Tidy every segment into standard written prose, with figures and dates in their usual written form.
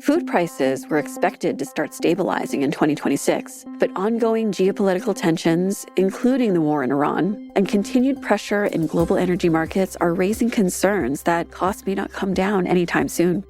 Food prices were expected to start stabilizing in 2026, but ongoing geopolitical tensions, including the war in Iran, and continued pressure in global energy markets are raising concerns that costs may not come down anytime soon.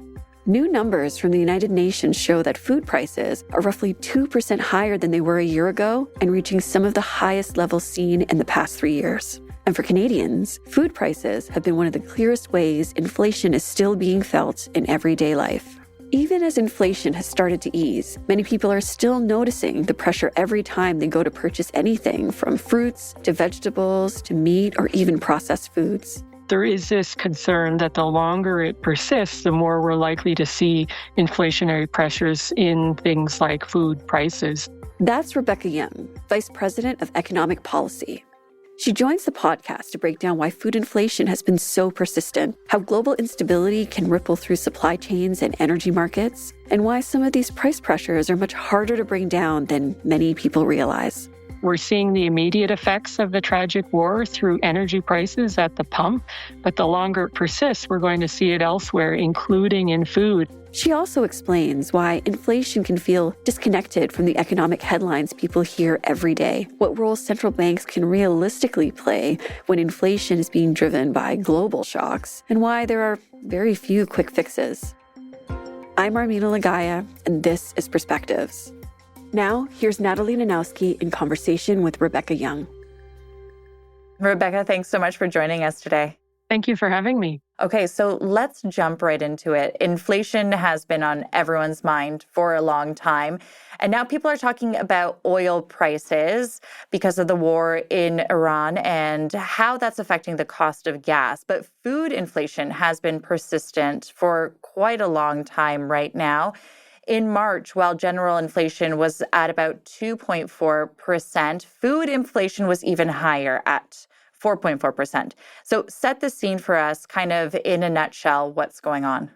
New numbers from the United Nations show that food prices are roughly 2% higher than they were a year ago and reaching some of the highest levels seen in the past 3 years. And for Canadians, food prices have been one of the clearest ways inflation is still being felt in everyday life. Even as inflation has started to ease, many people are still noticing the pressure every time they go to purchase anything from fruits to vegetables to meat or even processed foods. There is this concern that the longer it persists, the more we're likely to see inflationary pressures in things like food prices. That's Rebekah Young, Vice President of Economic Policy. She joins the podcast to break down why food inflation has been so persistent, how global instability can ripple through supply chains and energy markets, and why some of these price pressures are much harder to bring down than many people realize. We're seeing the immediate effects of the tragic war through energy prices at the pump, but the longer it persists, we're going to see it elsewhere, including in food. She also explains why inflation can feel disconnected from the economic headlines people hear every day, what role central banks can realistically play when inflation is being driven by global shocks, and why there are very few quick fixes. I'm Armina Lagaya, and this is Perspectives. Now, here's Natalie Nanowski in conversation with Rebekah Young. Rebekah, thanks so much for joining us today. Thank you for having me. Okay, so let's jump right into it. Inflation has been on everyone's mind for a long time. And now people are talking about oil prices because of the war in Iran and how that's affecting the cost of gas. But food inflation has been persistent for quite a long time right now. In March, while general inflation was at about 2.4%, food inflation was even higher at 4.4%. So set the scene for us, kind of in a nutshell, what's going on.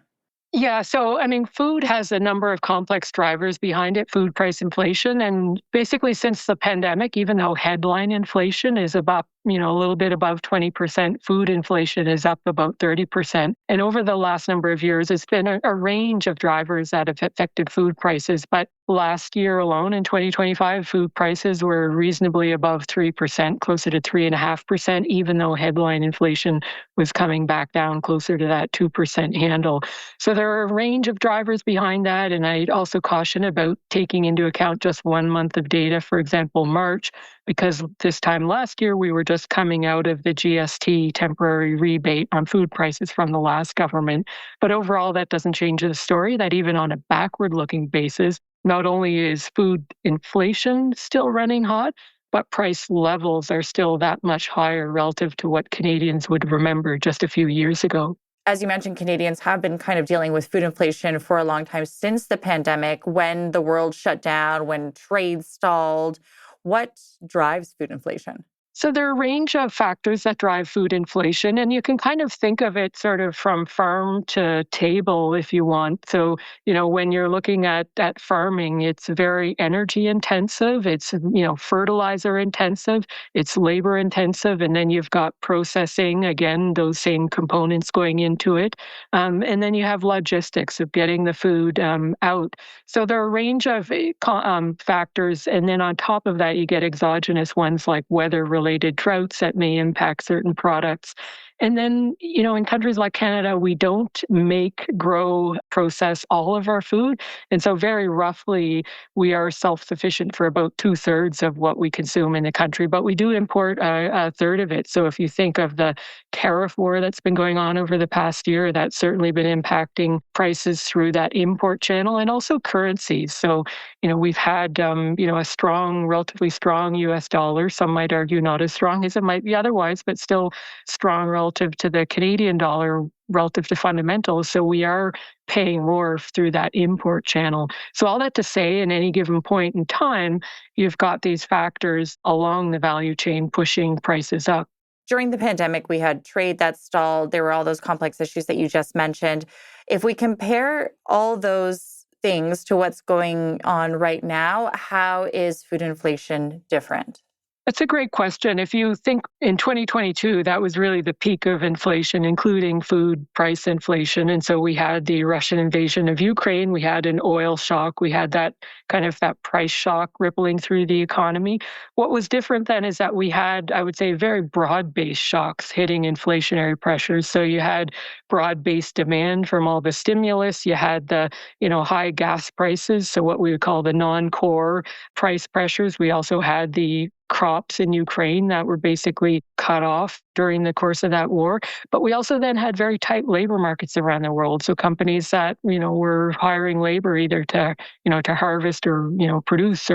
Yeah, so food has a number of complex drivers behind it, food price inflation. And basically since the pandemic, even though headline inflation is about, a little bit above 20%, food inflation is up about 30%. And over the last number of years, it's been a range of drivers that have affected food prices. But last year alone, in 2025, food prices were reasonably above 3%, closer to 3.5%, even though headline inflation was coming back down closer to that 2% handle. So there are a range of drivers behind that. And I'd also caution about taking into account just 1 month of data, for example, March, because this time last year, we were just coming out of the GST temporary rebate on food prices from the last government. But overall, that doesn't change the story that even on a backward-looking basis, not only is food inflation still running hot, but price levels are still that much higher relative to what Canadians would remember just a few years ago. As you mentioned, Canadians have been kind of dealing with food inflation for a long time since the pandemic, when the world shut down, when trade stalled. What drives food inflation? So there are a range of factors that drive food inflation, and you can kind of think of it sort of from farm to table if you want. So, when you're looking at farming, it's very energy intensive, it's, fertilizer intensive, it's labor intensive, and then you've got processing, again, those same components going into it. And then you have logistics of getting the food out. So there are a range of factors, and then on top of that, you get exogenous ones like weather-related droughts that may impact certain products. And then, in countries like Canada, we don't make, grow, process all of our food. And so very roughly, we are self-sufficient for about 2/3 of what we consume in the country, but we do import a third of it. So if you think of the tariff war that's been going on over the past year, that's certainly been impacting prices through that import channel and also currencies. So, we've had, a strong, relatively strong US dollar. Some might argue not as strong as it might be otherwise, but still strong relative to the Canadian dollar, relative to fundamentals. So we are paying more through that import channel. So all that to say, in any given point in time, you've got these factors along the value chain pushing prices up. During the pandemic, we had trade that stalled. There were all those complex issues that you just mentioned. If we compare all those things to what's going on right now, how is food inflation different? That's a great question. If you think in 2022, that was really the peak of inflation, including food price inflation. And so we had the Russian invasion of Ukraine, we had an oil shock, we had that kind of that price shock rippling through the economy. What was different then is that we had, I would say, very broad-based shocks hitting inflationary pressures. So you had broad-based demand from all the stimulus, you had the, high gas prices, so what we would call the non-core price pressures. We also had the crops in Ukraine that were basically cut off during the course of that war. But we also then had very tight labor markets around the world. So companies that, were hiring labor either to harvest or, produce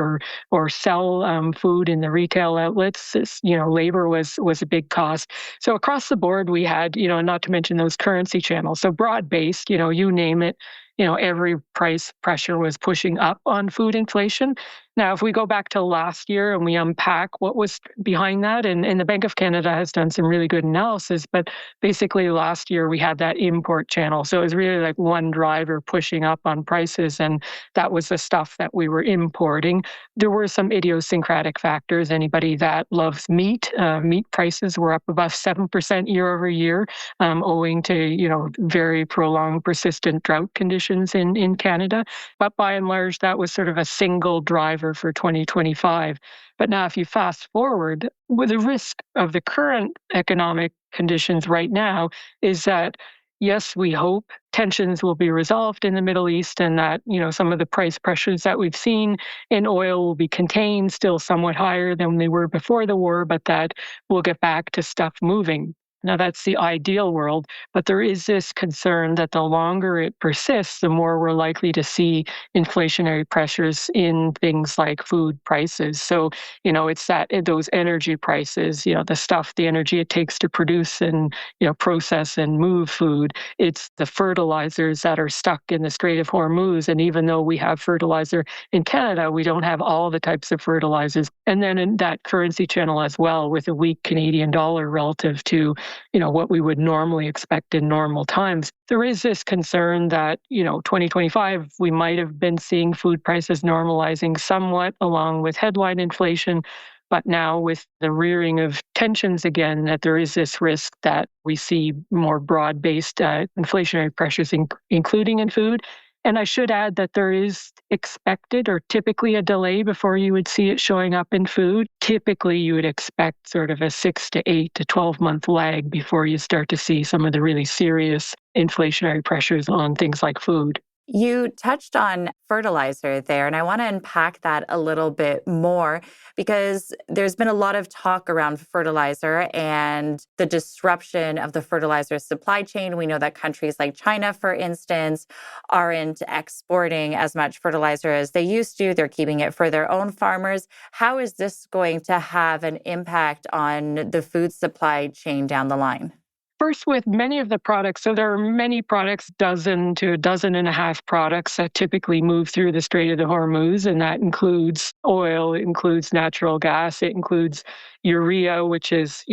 or sell food in the retail outlets. Labor was a big cost. So across the board, we had, not to mention those currency channels. So broad-based, you name it, every price pressure was pushing up on food inflation. Now, if we go back to last year and we unpack what was behind that, and the Bank of Canada has done some really good analysis, but basically last year we had that import channel. So it was really like one driver pushing up on prices, and that was the stuff that we were importing. There were some idiosyncratic factors. Anybody that loves meat, meat prices were up above 7% year over year, owing to, very prolonged, persistent drought conditions in Canada. But by and large, that was sort of a single driver for 2025. But now if you fast forward, with the risk of the current economic conditions right now is that, yes, we hope tensions will be resolved in the Middle East and that, some of the price pressures that we've seen in oil will be contained, still somewhat higher than they were before the war, but that we'll get back to stuff moving. Now, that's the ideal world, but there is this concern that the longer it persists, the more we're likely to see inflationary pressures in things like food prices. So, it's those energy prices, the energy it takes to produce and, process and move food. It's the fertilizers that are stuck in the Strait of Hormuz. And even though we have fertilizer in Canada, we don't have all the types of fertilizers. And then in that currency channel as well, with a weak Canadian dollar relative to what we would normally expect in normal times. There is this concern that, 2025, we might have been seeing food prices normalizing somewhat along with headline inflation. But now with the rearing of tensions again, that there is this risk that we see more broad-based inflationary pressures, including in food. And I should add that there is expected or typically a delay before you would see it showing up in food. Typically, you would expect sort of a 6 to 8 to 12-month lag before you start to see some of the really serious inflationary pressures on things like food. You touched on fertilizer there, and I want to unpack that a little bit more because there's been a lot of talk around fertilizer and the disruption of the fertilizer supply chain. We know that countries like China, for instance, aren't exporting as much fertilizer as they used to. They're keeping it for their own farmers. How is this going to have an impact on the food supply chain down the line? First, with many of the products, so there are many products, dozen to a dozen and a half products that typically move through the Strait of the Hormuz, and that includes oil, it includes natural gas, it includes urea, which is,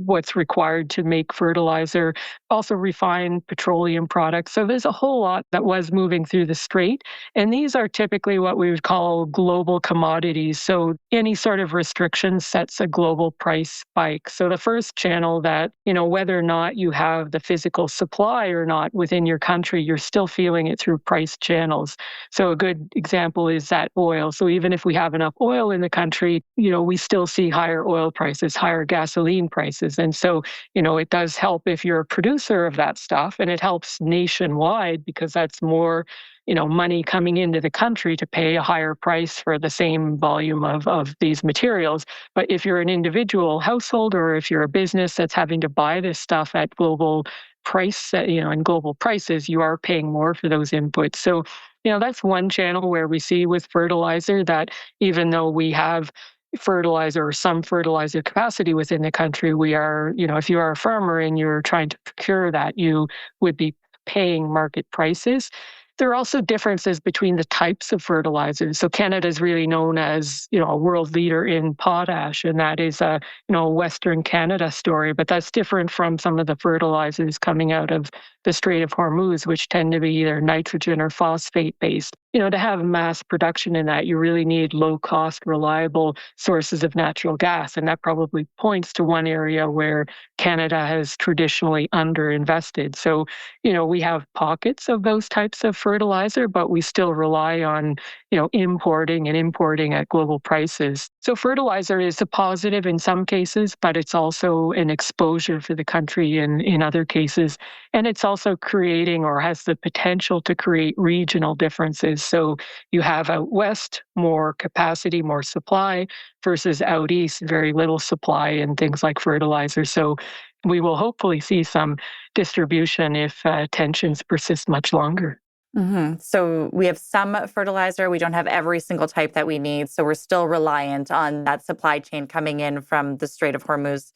what's required to make fertilizer, also refined petroleum products. So there's a whole lot that was moving through the Strait, and these are typically what we would call global commodities. So any sort of restriction sets a global price spike. So the first channel that, whether or not you have the physical supply or not within your country, you're still feeling it through price channels. So a good example is that oil. So even if we have enough oil in the country, we still see higher oil prices, higher gasoline prices. And so, it does help if you're a producer of that stuff, and it helps nationwide because that's more money coming into the country to pay a higher price for the same volume of these materials. But if you're an individual household or if you're a business that's having to buy this stuff at global price, and global prices, you are paying more for those inputs. So, that's one channel where we see with fertilizer that even though we have fertilizer or some fertilizer capacity within the country, we are, if you are a farmer and you're trying to procure that, you would be paying market prices. There are also differences between the types of fertilizers. So Canada is really known as, a world leader in potash, and that is a, Western Canada story. But that's different from some of the fertilizers coming out of the Strait of Hormuz, which tend to be either nitrogen or phosphate based. to have mass production in that, you really need low-cost, reliable sources of natural gas. And that probably points to one area where Canada has traditionally underinvested. So, we have pockets of those types of fertilizer, but we still rely on, importing at global prices. So fertilizer is a positive in some cases, but it's also an exposure for the country in other cases. And it's also creating or has the potential to create regional differences. So you have out west more capacity, more supply, versus out east, very little supply and things like fertilizer. So we will hopefully see some distribution if tensions persist much longer. So we have some fertilizer. We don't have every single type that we need. So we're still reliant on that supply chain coming in from the Strait of Hormuz.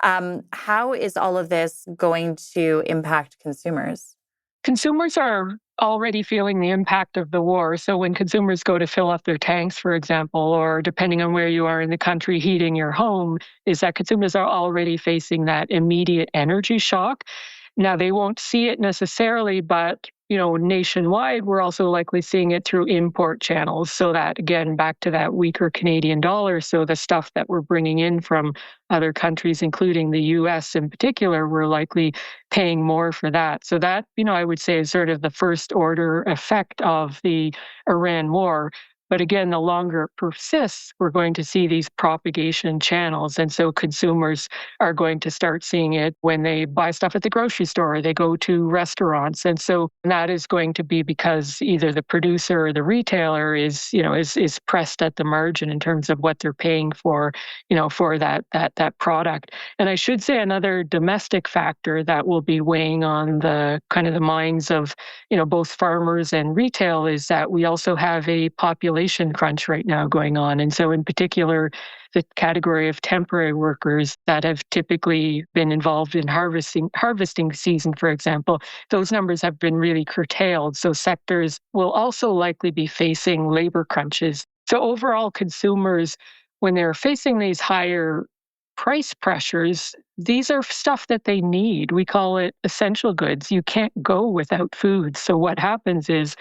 How is all of this going to impact consumers? Consumers are already feeling the impact of the war. So when consumers go to fill up their tanks, for example, or depending on where you are in the country, heating your home, is that consumers are already facing that immediate energy shock. Now, they won't see it necessarily, but nationwide, we're also likely seeing it through import channels. So that, again, back to that weaker Canadian dollar. So the stuff that we're bringing in from other countries, including the US in particular, we're likely paying more for that. So that, I would say is sort of the first order effect of the Iran war. But again, the longer it persists, we're going to see these propagation channels. And so consumers are going to start seeing it when they buy stuff at the grocery store, or they go to restaurants. And so that is going to be because either the producer or the retailer is pressed at the margin in terms of what they're paying for, for that product. And I should say another domestic factor that will be weighing on the kind of the minds of, both farmers and retail is that we also have a population crunch right now going on. And so in particular, the category of temporary workers that have typically been involved in harvesting season, for example, those numbers have been really curtailed. So sectors will also likely be facing labor crunches. So overall, consumers, when they're facing these higher price pressures, these are stuff that they need. We call it essential goods. You can't go without food. So what happens is,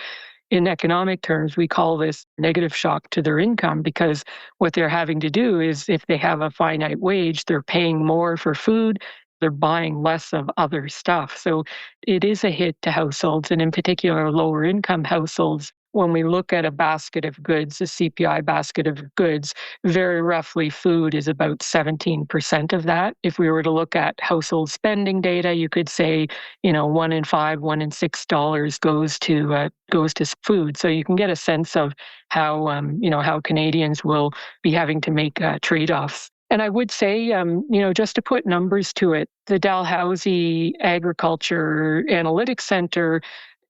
in economic terms, we call this negative shock to their income, because what they're having to do is, if they have a finite wage, they're paying more for food, they're buying less of other stuff. So it is a hit to households, and in particular, lower income households. When we look at a basket of goods, a CPI basket of goods, very roughly food is about 17% of that. If we were to look at household spending data, you could say, $1 in $5, $1 in $6 goes to food. So you can get a sense of how how Canadians will be having to make trade-offs. And I would say, just to put numbers to it, the Dalhousie Agriculture Analytics Center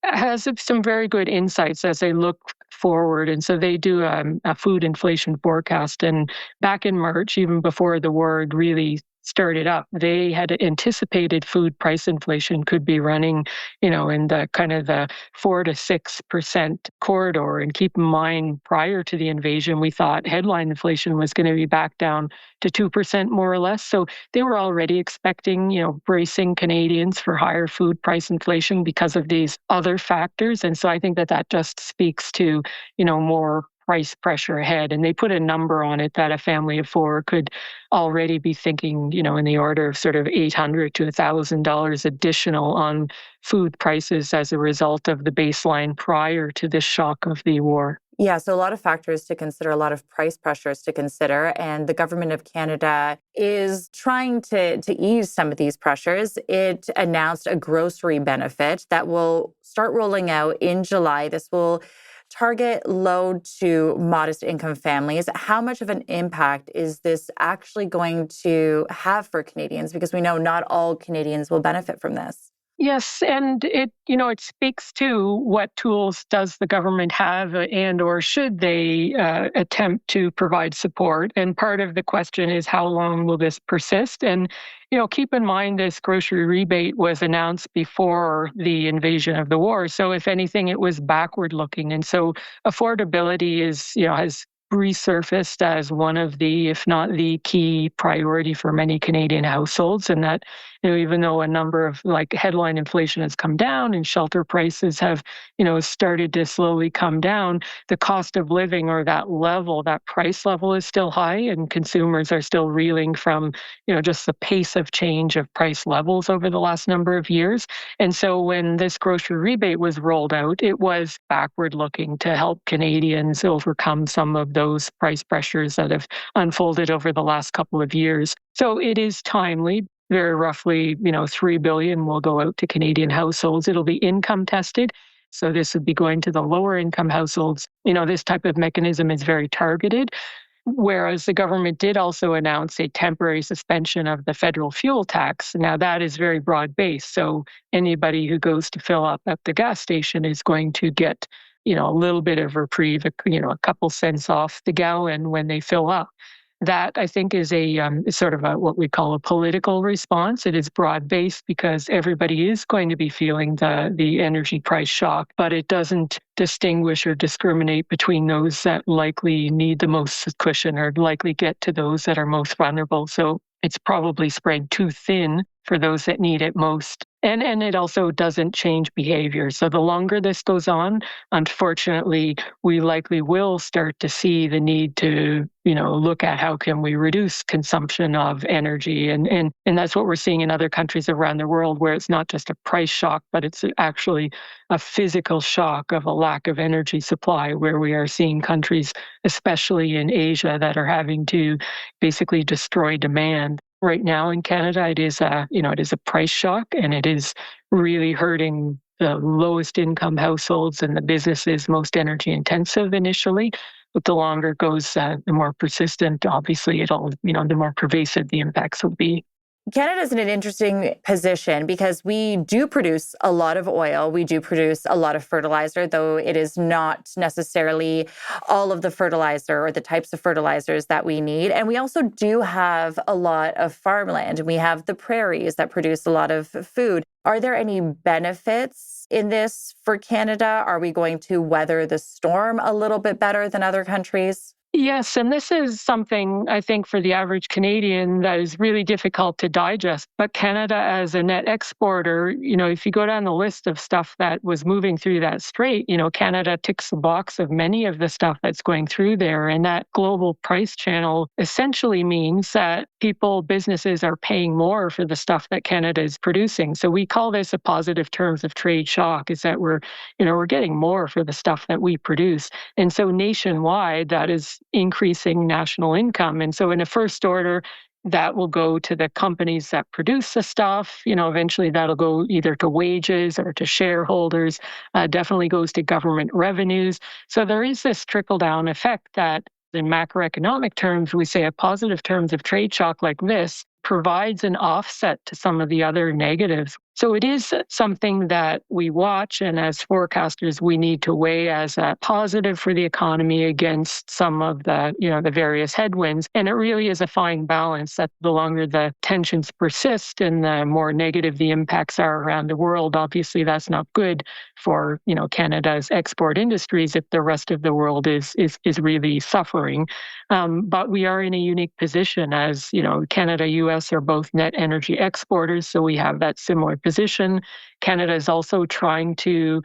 has some very good insights as they look forward. And so they do a food inflation forecast. And back in March, even before the war had really started up, they had anticipated food price inflation could be running, in the kind of the 4 to 6% corridor. And keep in mind, prior to the invasion, we thought headline inflation was going to be back down to 2% more or less. So they were already expecting, bracing Canadians for higher food price inflation because of these other factors. And so I think that just speaks to, more price pressure ahead. And they put a number on it that a family of four could already be thinking, in the order of sort of $800 to $1,000 additional on food prices as a result of the baseline prior to this shock of the war. Yeah, so a lot of factors to consider, a lot of price pressures to consider. And the government of Canada is trying to ease some of these pressures. It announced a grocery benefit that will start rolling out in July. This will target low to modest income families. How much of an impact is this actually going to have for Canadians? Because we know not all Canadians will benefit from this. Yes, and it speaks to what tools does the government have, and or should they attempt to provide support. And part of the question is, how long will this persist? And keep in mind, this grocery rebate was announced before the invasion of the war. So if anything, it was backward looking. And so affordability has resurfaced as one of the, if not the key priority for many Canadian households, and that even though a number of headline inflation has come down and shelter prices have, started to slowly come down, the cost of living or that price level is still high, and consumers are still reeling from, just the pace of change of price levels over the last number of years. And so when this grocery rebate was rolled out, it was backward looking to help Canadians overcome some of those price pressures that have unfolded over the last couple of years. So it is timely. Very roughly, $3 billion will go out to Canadian households. It'll be income tested. So this would be going to the lower income households. This type of mechanism is very targeted. Whereas the government did also announce a temporary suspension of the federal fuel tax. Now that is very broad-based. So anybody who goes to fill up at the gas station is going to get, a little bit of reprieve, a couple cents off the gallon when they fill up. That, I think, is a sort of what we call a political response. It is broad-based because everybody is going to be feeling the energy price shock, but it doesn't distinguish or discriminate between those that likely need the most cushion or likely get to those that are most vulnerable. So it's probably spread too thin for those that need it most. And it also doesn't change behavior. So the longer this goes on, unfortunately, we likely will start to see the need to, look at how can we reduce consumption of energy. And that's what we're seeing in other countries around the world, where it's not just a price shock, but it's actually a physical shock of a lack of energy supply, where we are seeing countries, especially in Asia, that are having to basically destroy demand. Right now in Canada, it is a price shock, and it is really hurting the lowest income households and the businesses most energy intensive initially. But the longer it goes, the more persistent, obviously, the more pervasive the impacts will be. Canada's in an interesting position because we do produce a lot of oil. We do produce a lot of fertilizer, though it is not necessarily all of the fertilizer or the types of fertilizers that we need. And we also do have a lot of farmland. We have the prairies that produce a lot of food. Are there any benefits in this for Canada? Are we going to weather the storm a little bit better than other countries? Yes, and this is something I think for the average Canadian that is really difficult to digest. But Canada as a net exporter, if you go down the list of stuff that was moving through that strait, Canada ticks the box of many of the stuff that's going through there. And that global price channel essentially means that businesses are paying more for the stuff that Canada is producing. So we call this a positive terms of trade shock, is that we're getting more for the stuff that we produce. And so nationwide, that is increasing national income. And so in a first order, that will go to the companies that produce the stuff. Eventually that'll go either to wages or to shareholders, definitely goes to government revenues. So there is this trickle-down effect that in macroeconomic terms, we say a positive terms of trade shock like this provides an offset to some of the other negatives. So it is something that we watch, and as forecasters, we need to weigh as a positive for the economy against some of the, the various headwinds. And it really is a fine balance that the longer the tensions persist and the more negative the impacts are around the world, obviously that's not good for, Canada's export industries if the rest of the world is really suffering. But we are in a unique position as, Canada, US are both net energy exporters, so we have that similar position. Canada is also trying to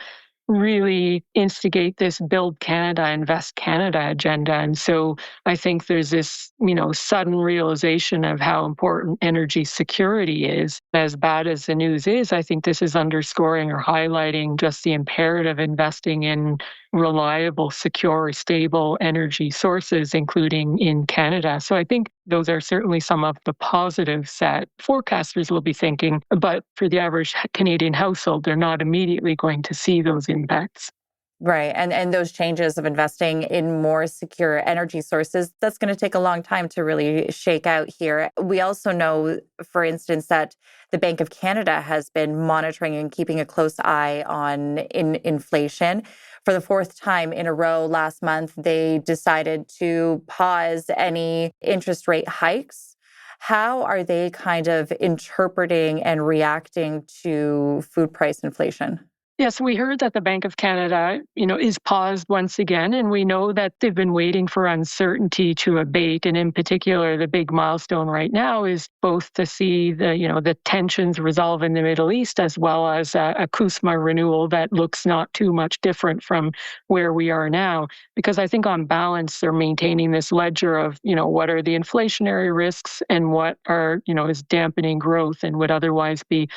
really instigate this Build Canada, Invest Canada agenda. And so I think there's this, sudden realization of how important energy security is. As bad as the news is, I think this is underscoring or highlighting just the imperative investing in reliable, secure, stable energy sources, including in Canada. So I think those are certainly some of the positives that forecasters will be thinking. But for the average Canadian household, they're not immediately going to see those impacts. Right. And those changes of investing in more secure energy sources, that's going to take a long time to really shake out here. We also know, for instance, that the Bank of Canada has been monitoring and keeping a close eye on inflation. For the fourth time in a row last month, they decided to pause any interest rate hikes. How are they kind of interpreting and reacting to food price inflation? Yes, we heard that the Bank of Canada, is paused once again, and we know that they've been waiting for uncertainty to abate. And in particular, the big milestone right now is both to see the tensions resolve in the Middle East, as well as a CUSMA renewal that looks not too much different from where we are now. Because I think on balance, they're maintaining this ledger of, what are the inflationary risks and what are, is dampening growth and would otherwise be,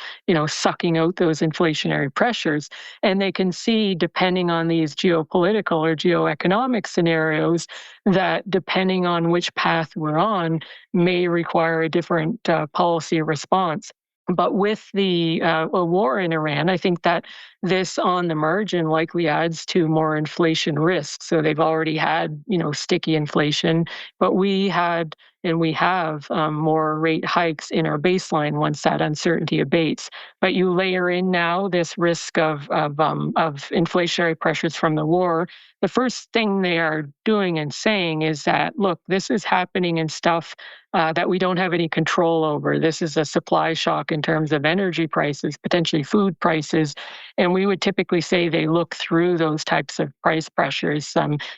sucking out those inflationary pressures. And they can see, depending on these geopolitical or geoeconomic scenarios, that depending on which path we're on, may require a different policy response. But with the war in Iran, I think that this on the margin likely adds to more inflation risk. So they've already had, sticky inflation, but we had and we have more rate hikes in our baseline once that uncertainty abates. But you layer in now this risk of inflationary pressures from the war. The first thing they are doing and saying is that, look, this is happening in stuff that we don't have any control over. This is a supply shock in terms of energy prices, potentially food prices. And we would typically say they look through those types of price pressures.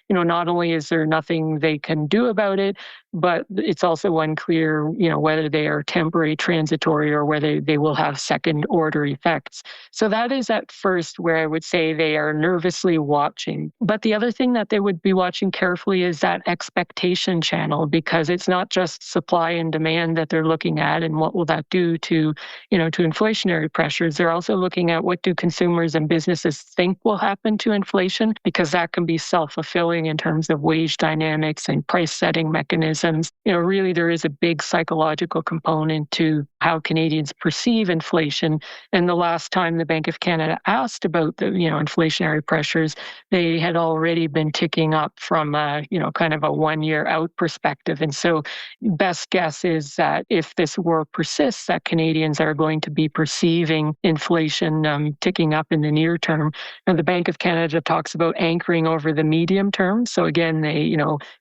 Not only is there nothing they can do about it, but it's also unclear, whether they are temporary, transitory, or whether they will have second order effects. So that is at first where I would say they are nervously watching. But the other thing that they would be watching carefully is that expectation channel, because it's not just supply and demand that they're looking at and what will that do to inflationary pressures. They're also looking at what do consumers and businesses think will happen to inflation, because that can be self-fulfilling in terms of wage dynamics and price setting mechanisms. Really there is a big psychological component to how Canadians perceive inflation. And the last time the Bank of Canada asked about the, inflationary pressures, they had already been ticking up from, kind of a 1 year out perspective. And so best guess is that if this war persists, that Canadians are going to be perceiving inflation ticking up in the near term. And the Bank of Canada talks about anchoring over the medium term. So again, they,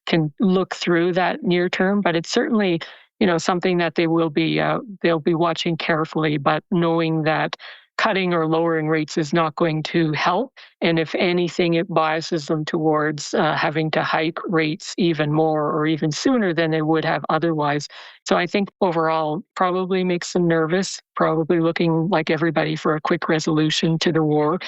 can look through that near term, but it's certainly, something that they'll be watching carefully, but knowing that cutting or lowering rates is not going to help. And if anything, it biases them towards having to hike rates even more or even sooner than they would have otherwise. So I think overall probably makes them nervous, probably looking like everybody for a quick resolution to the war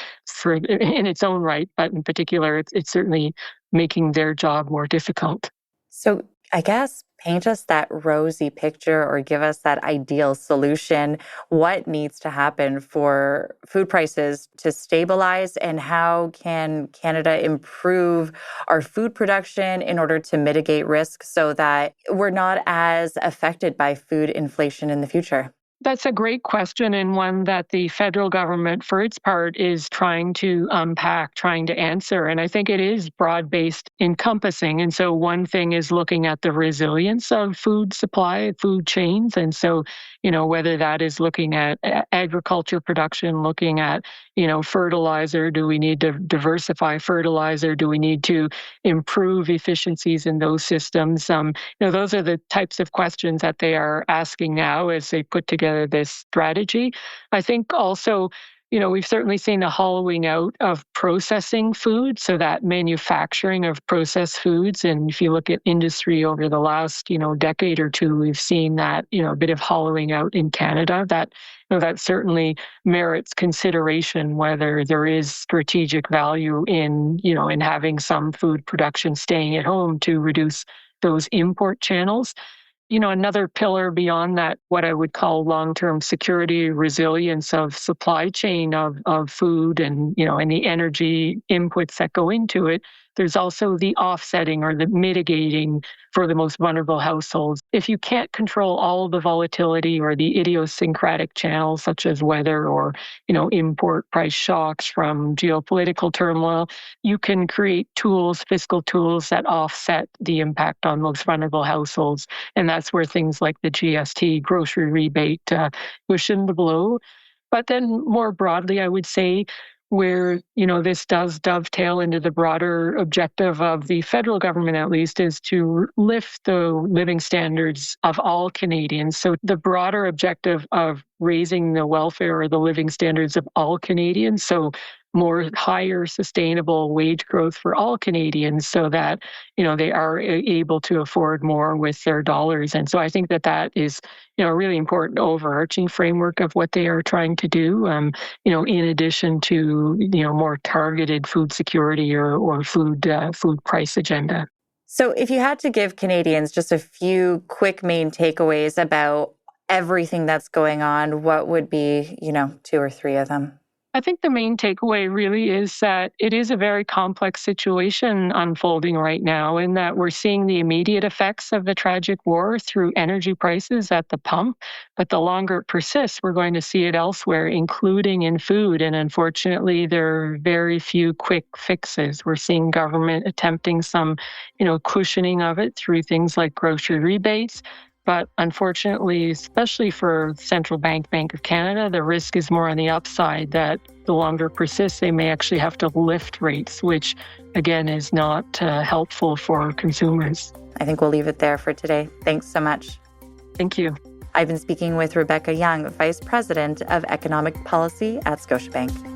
in its own right. But in particular, it's certainly making their job more difficult. So I guess paint us that rosy picture or give us that ideal solution. What needs to happen for food prices to stabilize, and how can Canada improve our food production in order to mitigate risk so that we're not as affected by food inflation in the future? That's a great question, and one that the federal government, for its part, is trying to unpack, trying to answer. And I think it is broad-based encompassing. And so one thing is looking at the resilience of food supply, food chains. And so, whether that is looking at agriculture production, looking at, fertilizer, do we need to diversify fertilizer? Do we need to improve efficiencies in those systems? Those are the types of questions that they are asking now as they put together this strategy. I think also, we've certainly seen a hollowing out of processing food, so that manufacturing of processed foods. And if you look at industry over the last, decade or two, we've seen that, a bit of hollowing out in Canada. That certainly merits consideration, whether there is strategic value in having some food production staying at home to reduce those import channels. Another pillar beyond that, what I would call long-term security, resilience of supply chain of food and the energy inputs that go into it. There's also the offsetting or the mitigating for the most vulnerable households. If you can't control all the volatility or the idiosyncratic channels such as weather or, import price shocks from geopolitical turmoil, you can create tools, fiscal tools that offset the impact on most vulnerable households. And that's where things like the GST grocery rebate cushion the blow. But then more broadly, I would say where, this does dovetail into the broader objective of the federal government, at least, is to lift the living standards of all Canadians. So the broader objective of raising the welfare or the living standards of all Canadians. So more higher sustainable wage growth for all Canadians so that, they are able to afford more with their dollars. And so I think that is, a really important overarching framework of what they are trying to do, in addition to, more targeted food security or food price agenda. So if you had to give Canadians just a few quick main takeaways about everything that's going on, what would be, 2 or 3 of them? I think the main takeaway really is that it is a very complex situation unfolding right now, in that we're seeing the immediate effects of the tragic war through energy prices at the pump. But the longer it persists, we're going to see it elsewhere, including in food. And unfortunately, there are very few quick fixes. We're seeing government attempting some, cushioning of it through things like grocery rebates. But unfortunately, especially for Central Bank of Canada, the risk is more on the upside, that the longer it persists, they may actually have to lift rates, which again is not helpful for consumers. I think we'll leave it there for today. Thanks so much. Thank you. I've been speaking with Rebekah Young, Vice President of Economic Policy at Scotiabank.